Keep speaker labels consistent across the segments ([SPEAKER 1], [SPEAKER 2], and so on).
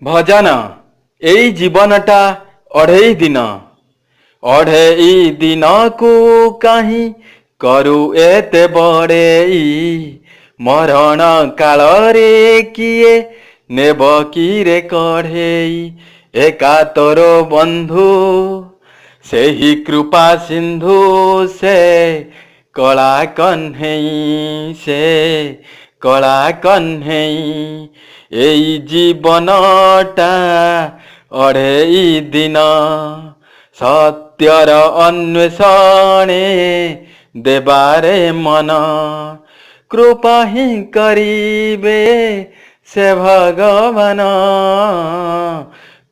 [SPEAKER 1] भजन एई जीवनटा अढ़ेई दिन अढ़ेई दिन को कहीं करू एते बड़ेई मरण काल रे किए नेब किरे कढ़ेई एका तोर बंधु से ही कृपा सिंधु से कला कन्हई से कला कन्हई एई जीवनटा अढ़ेई दिन सत्यर अन्वेषणे देबारे मन कृपा ही करिबे से भगवान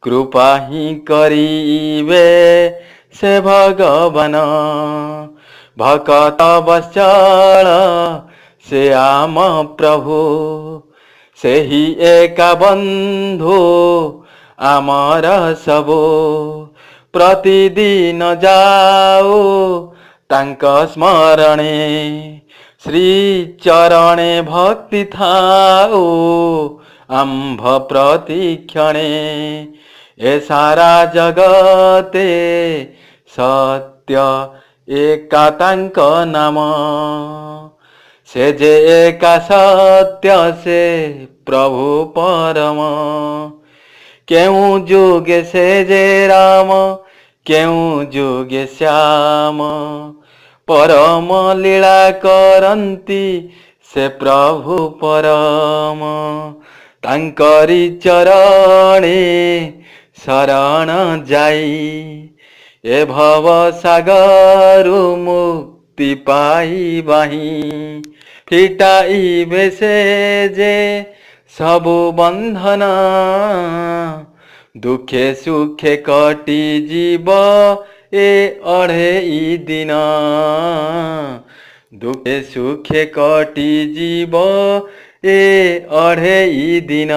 [SPEAKER 1] कृपा ही करिबे से भगवान भक्त वत्सल से आम प्रभु से ही एका बंधु आमर सबो प्रतिदिन जाओ तांक स्मरणे श्री चरणे भक्ति थाओ आंभ प्रतिक्षणे ए सारा जगते सत्य एका तांक नाम से जे एका सत्य से प्रभु परम केउ जुगे से जे राम केउ जुगे श्याम परम लीला करंती से प्रभु परम तांकरी चरणे शरण जाई ए भव सागरु मुक्ति पाई बाही फिटाइबे से जे सबु बंधन दुखे सुखे कटि जीव ए अढ़ेई दिन दुखे सुखे कटि जीव ए अढ़ेई दिन।